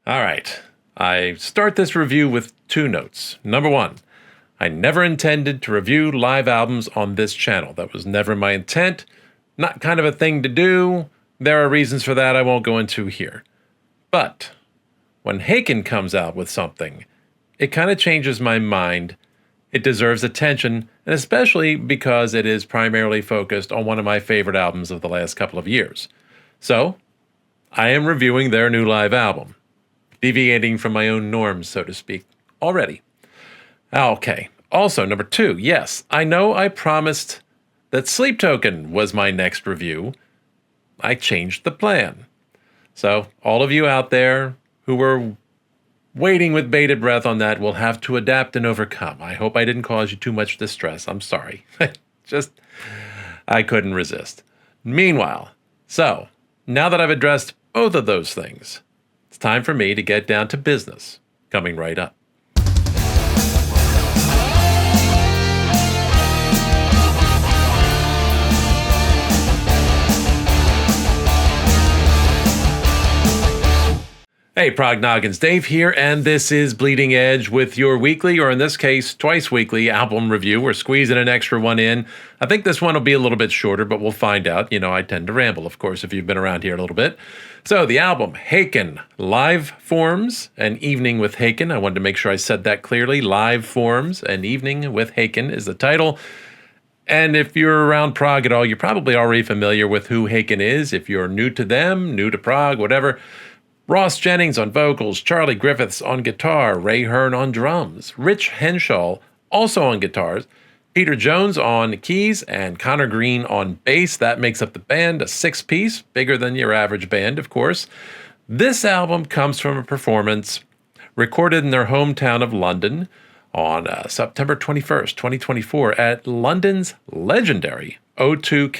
All right. I start this review with two notes. Number one, I never intended to review live albums on this channel. That was never my intent. Not kind of a thing to do. There are reasons for that I won't go into here. But when Haken comes out with something, it kind of changes my mind. It deserves attention, and especially because it is primarily focused on one of my favorite albums of the last couple of years. So, I am reviewing their new live album, deviating from my own norms, so to speak, already. Okay, also, number two, yes, I know I promised that Sleep Token was my next review. I changed the plan. So, all of you out there who were waiting with bated breath on that will have to adapt and overcome. I hope I didn't cause you too much distress. I'm sorry. I couldn't resist. Meanwhile, so, now that I've addressed both of those things, it's time for me to get down to business. Coming right up. Hey, Prog Noggins, Dave here, and this is Bleeding Edge with your weekly, or in this case, twice weekly album review. We're squeezing an extra one in. I think this one will be a little bit shorter, but we'll find out. You know, I tend to ramble, of course, if you've been around here a little bit. So the album, Haken, Liveforms, An Evening with Haken. I wanted to make sure I said that clearly. Liveforms, An Evening with Haken is the title. And if you're around Prog at all, you're probably already familiar with who Haken is. If you're new to them, new to Prog, whatever. Ross Jennings on vocals, Charlie Griffiths on guitar, Ray Hearn on drums, Rich Henshaw also on guitars, Peter Jones on keys, and Connor Green on bass. That makes up the band, a six-piece, bigger than your average band, of course. This album comes from a performance recorded in their hometown of London on September 21st, 2024 at London's legendary O2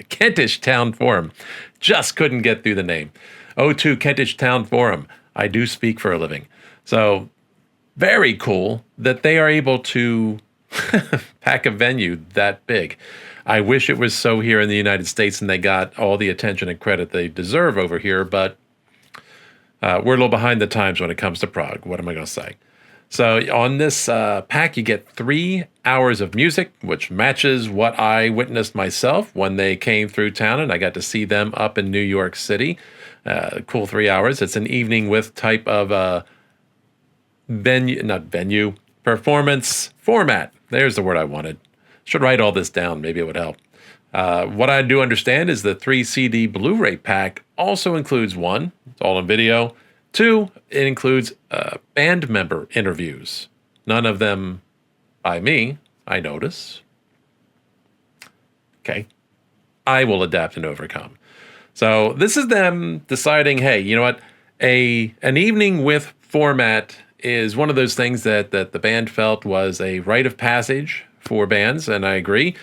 Kentish Town Forum. Just couldn't get through the name. O2 Kentish Town Forum. I do speak for a living. So very cool that they are able to pack a venue that big. I wish it was so here in the United States and they got all the attention and credit they deserve over here, but we're a little behind the times when it comes to Prog. What am I going to say? So on this pack, you get 3 hours of music, which matches what I witnessed myself when they came through town, and I got to see them up in New York City. Cool 3 hours. It's an evening with type of performance format. There's the word I wanted. Should write all this down. Maybe it would help. What I do understand is the 3 CD Blu-ray pack also includes 1, it's all in video. 2, it includes band member interviews. None of them by me, I notice. Okay. I will adapt and overcome. So this is them deciding, hey, you know what? An evening with format is one of those things that the band felt was a rite of passage for bands, and I agree.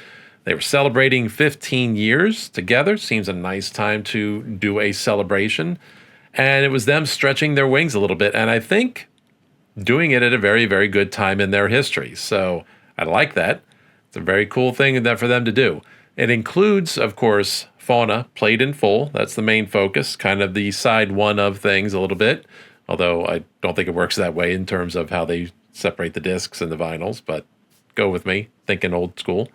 They were celebrating 15 years together. Seems a nice time to do a celebration. And it was them stretching their wings a little bit, and I think doing it at a very, very good time in their history. So I like that. It's a very cool thing for them to do. It includes, of course, Fauna played in full. That's the main focus, kind of the side one of things a little bit, although I don't think it works that way in terms of how they separate the discs and the vinyls, but go with me, thinking old school.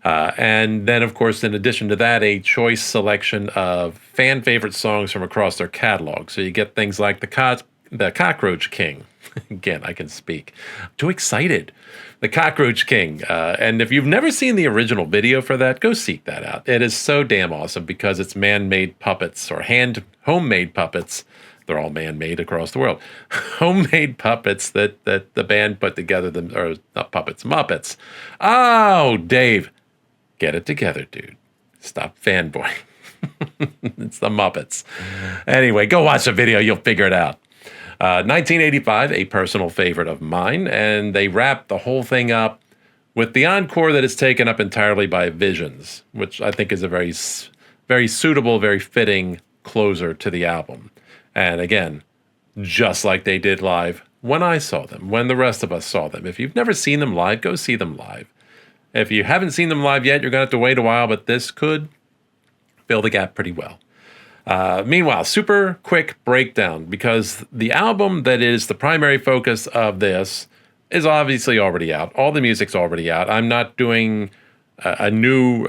And then, of course, in addition to that, a choice selection of fan favorite songs from across their catalog. So you get things like the Cockroach King. Again, I can speak. I'm too excited. The Cockroach King. And if you've never seen the original video for that, go seek that out. It is so damn awesome because it's man-made puppets or homemade puppets. They're all man-made across the world. Homemade puppets that the band put together, or not puppets, Muppets. Oh, Dave. Get it together, dude. Stop fanboying. It's the Muppets. Anyway, go watch the video. You'll figure it out. 1985, a personal favorite of mine, and they wrap the whole thing up with the encore that is taken up entirely by Visions, which I think is a very, very suitable, very fitting closer to the album. And again, just like they did live when I saw them, when the rest of us saw them. If you've never seen them live, go see them live. If you haven't seen them live yet, you're going to have to wait a while, but this could fill the gap pretty well. Meanwhile, super quick breakdown, because the album that is the primary focus of this is obviously already out. All the music's already out. I'm not doing a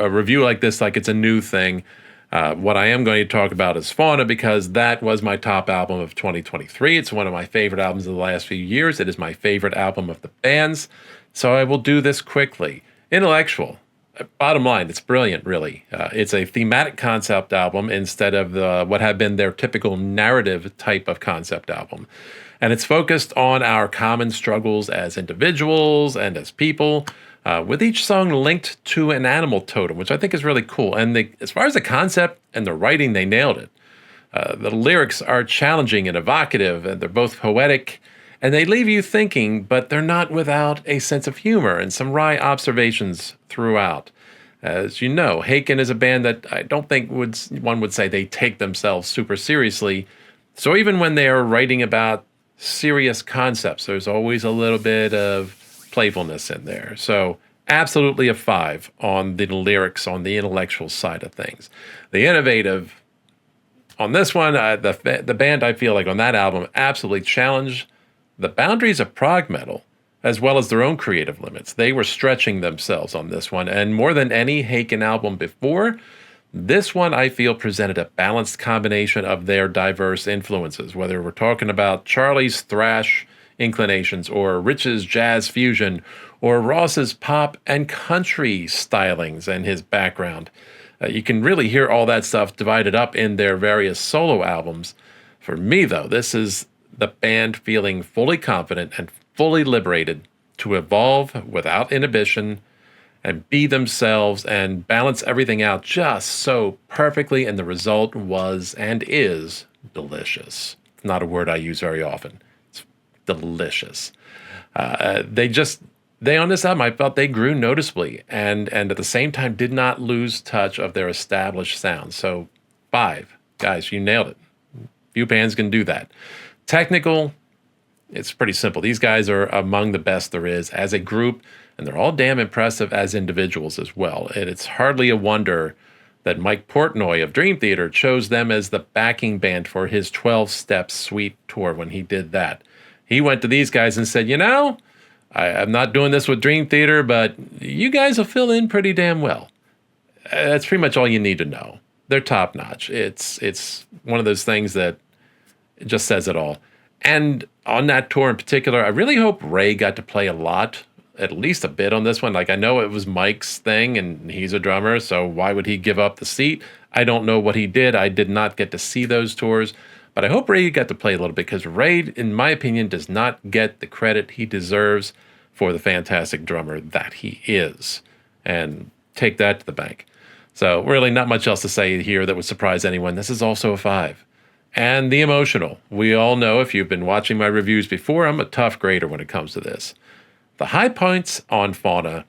review like this like it's a new thing. What I am going to talk about is Fauna, because that was my top album of 2023. It's one of my favorite albums of the last few years. It is my favorite album of the band's. So I will do this quickly. Intellectual. Bottom line, it's brilliant, really. It's a thematic concept album instead of what had been their typical narrative type of concept album. And it's focused on our common struggles as individuals and as people, with each song linked to an animal totem, which I think is really cool. And as far as the concept and the writing, they nailed it. The lyrics are challenging and evocative, and they're both poetic, and they leave you thinking, but they're not without a sense of humor and some wry observations throughout. As you know, Haken is a band that I don't think one would say they take themselves super seriously. So even when they are writing about serious concepts, there's always a little bit of playfulness in there. So absolutely a 5 on the lyrics, on the intellectual side of things. The innovative, on this one, the band, I feel like on that album, absolutely challenged the boundaries of prog metal, as well as their own creative limits. They were stretching themselves on this one, and more than any Haken album before, this one I feel presented a balanced combination of their diverse influences, whether we're talking about Charlie's thrash inclinations, or Rich's jazz fusion, or Ross's pop and country stylings and his background. You can really hear all that stuff divided up in their various solo albums. For me, though, this is the band feeling fully confident and fully liberated to evolve without inhibition and be themselves and balance everything out just so perfectly, and the result was and is delicious. It's not a word I use very often. It's delicious. They on this album, I felt they grew noticeably, and at the same time did not lose touch of their established sound. So 5. Guys, you nailed it. Few bands can do that. Technical, it's pretty simple. These guys are among the best there is as a group, and they're all damn impressive as individuals as well. And it's hardly a wonder that Mike Portnoy of Dream Theater chose them as the backing band for his 12-step suite tour when he did that. He went to these guys and said, I'm not doing this with Dream Theater, but you guys will fill in pretty damn well. That's pretty much all you need to know. They're top-notch. It's one of those things that it just says it all. And on that tour in particular, I really hope Ray got to play a lot, at least a bit on this one. Like, I know it was Mike's thing, and he's a drummer, so why would he give up the seat? I don't know what he did. I did not get to see those tours, but I hope Ray got to play a little bit, because Ray, in my opinion, does not get the credit he deserves for the fantastic drummer that he is. And take that to the bank. So really not much else to say here that would surprise anyone. This is also a 5. And the emotional. We all know, if you've been watching my reviews before, I'm a tough grader when it comes to this. The high points on Fauna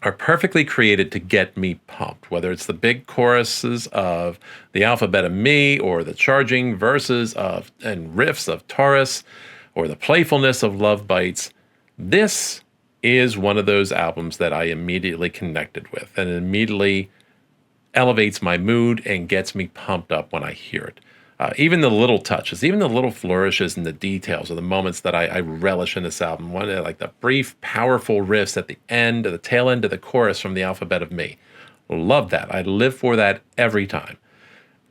are perfectly created to get me pumped, whether it's the big choruses of The Alphabet of Me, or the charging verses and riffs of Taurus, or the playfulness of Love Bites. This is one of those albums that I immediately connected with, and immediately elevates my mood and gets me pumped up when I hear it. Even the little touches, even the little flourishes and the details are the moments that I relish in this album. One, like the brief, powerful riffs at the end, the tail end of the chorus from The Alphabet of Me. Love that. I live for that every time.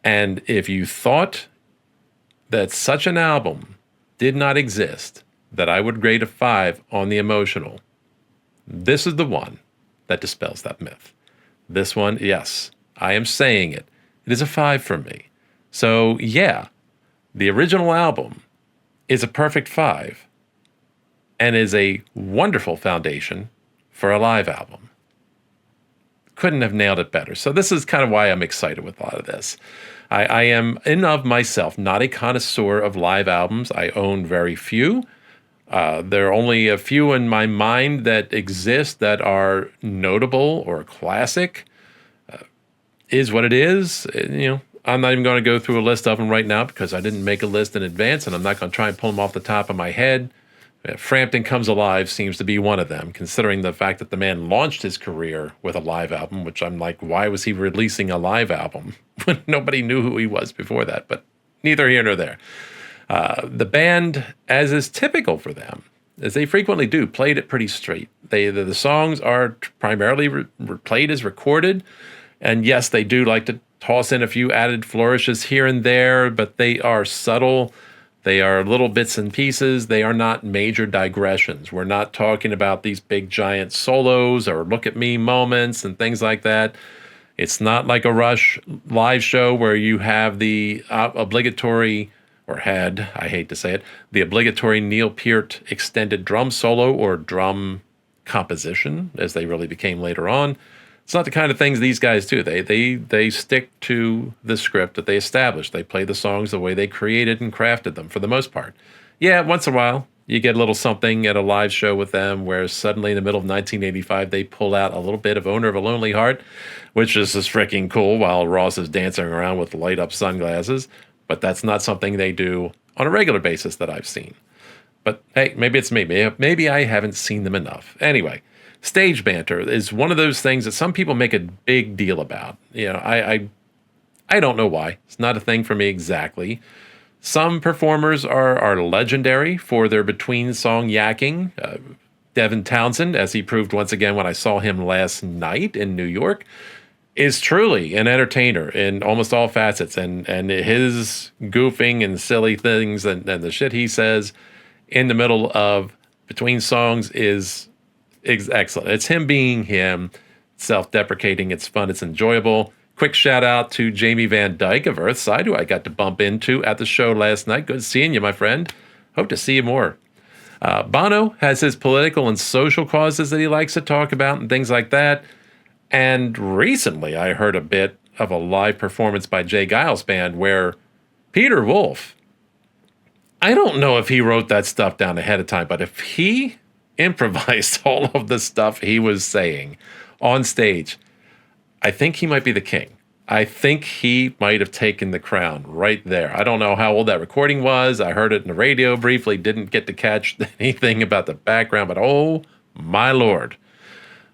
And if you thought that such an album did not exist, that I would grade a 5 on the emotional, this is the one that dispels that myth. This one, yes, I am saying it. It is a 5 for me. So, yeah, the original album is a perfect 5 and is a wonderful foundation for a live album. Couldn't have nailed it better. So this is kind of why I'm excited with a lot of this. I am, in of myself, not a connoisseur of live albums. I own very few. There are only a few in my mind that exist that are notable or classic. Is what it is. I'm not even going to go through a list of them right now, because I didn't make a list in advance, and I'm not going to try and pull them off the top of my head. Frampton Comes Alive seems to be one of them, considering the fact that the man launched his career with a live album, which I'm like, why was he releasing a live album when nobody knew who he was before that? But neither here nor there. The band, as is typical for them, as they frequently do, played it pretty straight. The songs are primarily played as recorded, and yes, they do like to toss in a few added flourishes here and there, but they are subtle. They are little bits and pieces. They are not major digressions. We're not talking about these big giant solos or look at me moments and things like that. It's not like a Rush live show where you have the obligatory, or had, I hate to say it, the obligatory Neil Peart extended drum solo or drum composition, as they really became later on. It's not the kind of things these guys do. They stick to the script that they established. They play the songs the way they created and crafted them for the most part. Yeah, once in a while, you get a little something at a live show with them where suddenly in the middle of 1985, they pull out a little bit of Owner of a Lonely Heart, which is just freaking cool while Ross is dancing around with light up sunglasses. But that's not something they do on a regular basis that I've seen. But hey, maybe it's me. Maybe I haven't seen them enough. Anyway. Stage banter is one of those things that some people make a big deal about. I don't know why. It's not a thing for me exactly. Some performers are legendary for their between-song yakking. Devin Townsend, as he proved once again when I saw him last night in New York, is truly an entertainer in almost all facets. And his goofing and silly things and the shit he says in the middle of between songs is excellent. It's him being him, self-deprecating. It's fun. It's enjoyable. Quick shout out to Jamie Van Dyke of Earthside, who I got to bump into at the show last night. Good seeing you, my friend. Hope to see you more. Bono has his political and social causes that he likes to talk about and things like that. And recently I heard a bit of a live performance by Jay Giles' band where Peter Wolf, I don't know if he wrote that stuff down ahead of time, but if he improvised all of the stuff he was saying on stage, I think he might be the king. I think he might have taken the crown right there. I don't know how old that recording was. I heard it in the radio briefly, didn't get to catch anything about the background, but oh my Lord,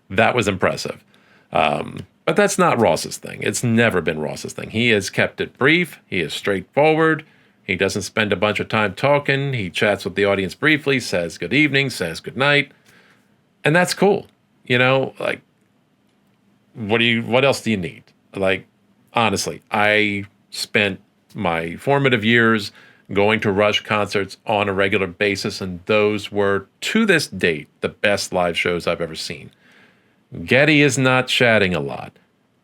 that was impressive. But that's not Ross's thing. It's never been Ross's thing. He has kept it brief. He is straightforward. He doesn't spend a bunch of time talking. He chats with the audience briefly, says good evening, says good night. And that's cool. Like, what else do you need? Like, honestly, I spent my formative years going to Rush concerts on a regular basis, and those were, to this date, the best live shows I've ever seen. Geddy is not chatting a lot.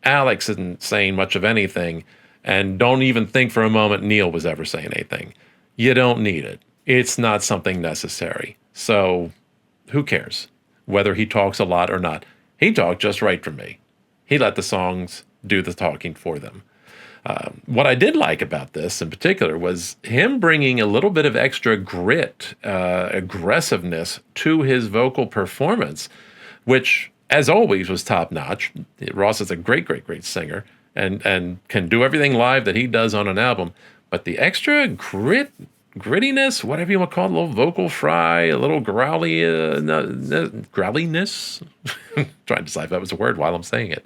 Alex isn't saying much of anything. And don't even think for a moment Neil was ever saying anything. You don't need it. It's not something necessary. So who cares whether he talks a lot or not? He talked just right for me. He let the songs do the talking for them. What I did like about this in particular was him bringing a little bit of extra grit, aggressiveness to his vocal performance, which, as always, was top-notch. Ross is a great, great, great singer. And can do everything live that he does on an album. But the extra grittiness, whatever you want to call it, a little vocal fry, a little growliness, trying to decide if that was a word while I'm saying it,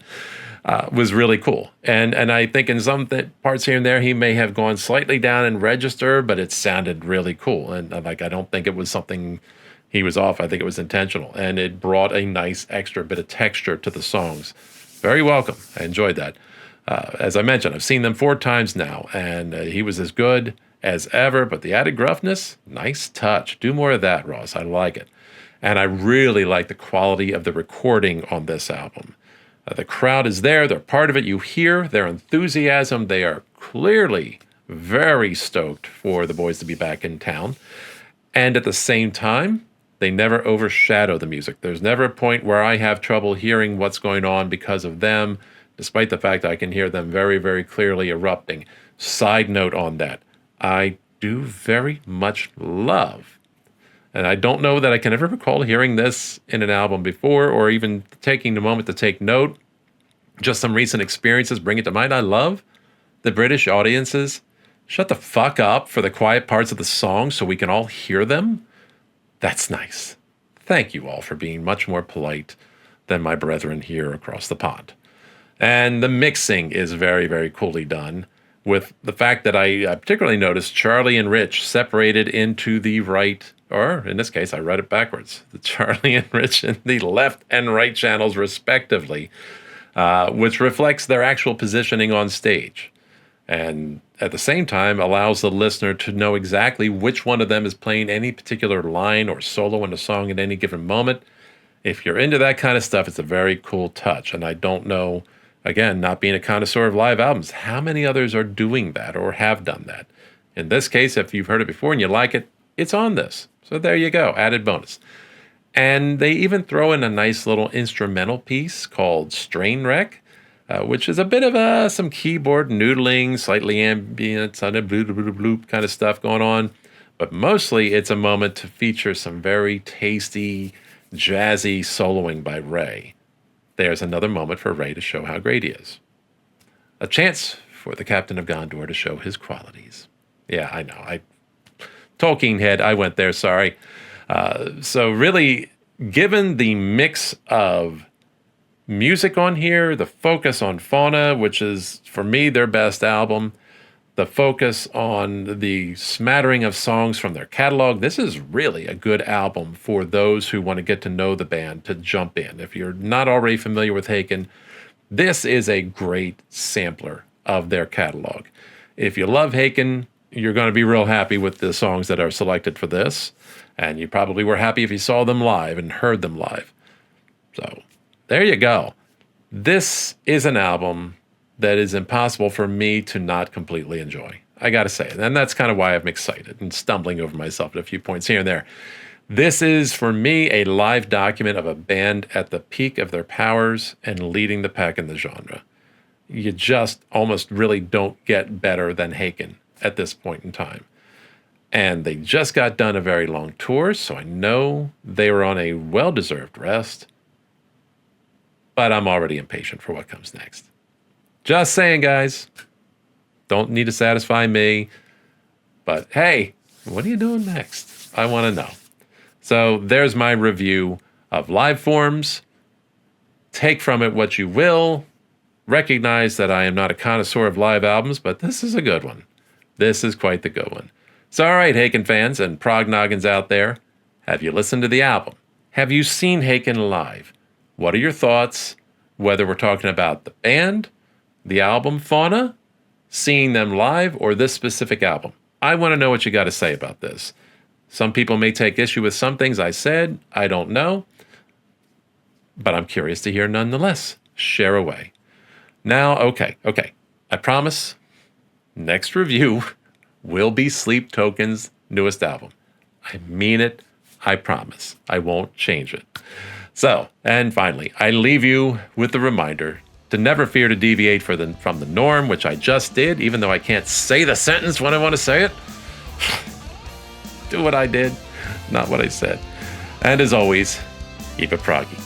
was really cool. And I think in some parts here and there, he may have gone slightly down in register, but it sounded really cool. And I don't think it was something he was off. I think it was intentional. And it brought a nice extra bit of texture to the songs. Very welcome. I enjoyed that. As I mentioned, I've seen them 4 times now, and he was as good as ever, but the added gruffness, nice touch. Do more of that, Ross. I like it. And I really like the quality of the recording on this album. The crowd is there. They're part of it. You hear their enthusiasm. They are clearly very stoked for the boys to be back in town. And at the same time, they never overshadow the music. There's never a point where I have trouble hearing what's going on because of them, despite the fact I can hear them very, very clearly erupting. Side note on that, I do very much love, and I don't know that I can ever recall hearing this in an album before or even taking the moment to take note, just some recent experiences bring it to mind. I love the British audiences shut the fuck up for the quiet parts of the song so we can all hear them. That's nice. Thank you all for being much more polite than my brethren here across the pond. And the mixing is very, very coolly done, with the fact that I particularly noticed Charlie and Rich separated into the right, or in this case, I read it backwards, the Charlie and Rich in the left and right channels, respectively, which reflects their actual positioning on stage. And at the same time, allows the listener to know exactly which one of them is playing any particular line or solo in a song at any given moment. If you're into that kind of stuff, it's a very cool touch. And I don't know, again, not being a connoisseur of live albums, how many others are doing that or have done that. In this case, if you've heard it before and you like it, it's on this. So there you go, added bonus. And they even throw in a nice little instrumental piece called Strain Wreck, which is a bit of some keyboard noodling, slightly ambient, kind of bloop kind of stuff going on. But mostly it's a moment to feature some very tasty, jazzy soloing by Ray. There's another moment for Ray to show how great he is. A chance for the Captain of Gondor to show his qualities. Yeah, I know. Tolkien head, I went there, sorry. So really, given the mix of music on here, the focus on Fauna, which is, for me, their best album, the focus on the smattering of songs from their catalog, this is really a good album for those who want to get to know the band to jump in. If you're not already familiar with Haken, this is a great sampler of their catalog. If you love Haken, you're going to be real happy with the songs that are selected for this, and you probably were happy if you saw them live and heard them live. So there you go. This is an album that is impossible for me to not completely enjoy. I got to say it. And that's kind of why I'm excited and stumbling over myself at a few points here and there. This is, for me, a live document of a band at the peak of their powers and leading the pack in the genre. You just almost really don't get better than Haken at this point in time. And they just got done a very long tour, so I know they were on a well-deserved rest. But I'm already impatient for what comes next. Just saying, guys. Don't need to satisfy me. But hey, what are you doing next? I want to know. So there's my review of Liveforms. Take from it what you will. Recognize that I am not a connoisseur of live albums, but this is a good one. This is quite the good one. So all right, Haken fans and prog noggins out there, have you listened to the album? Have you seen Haken live? What are your thoughts, whether we're talking about the band, the album Fauna, seeing them live, or this specific album? I want to know what you got to say about this. Some people may take issue with some things I said. I don't know. But I'm curious to hear nonetheless. Share away. Now, okay. I promise, next review will be Sleep Token's newest album. I mean it. I promise. I won't change it. So, and finally, I leave you with the reminder to never fear to deviate from the norm, which I just did, even though I can't say the sentence when I want to say it. Do what I did, not what I said. And as always, keep it proggy.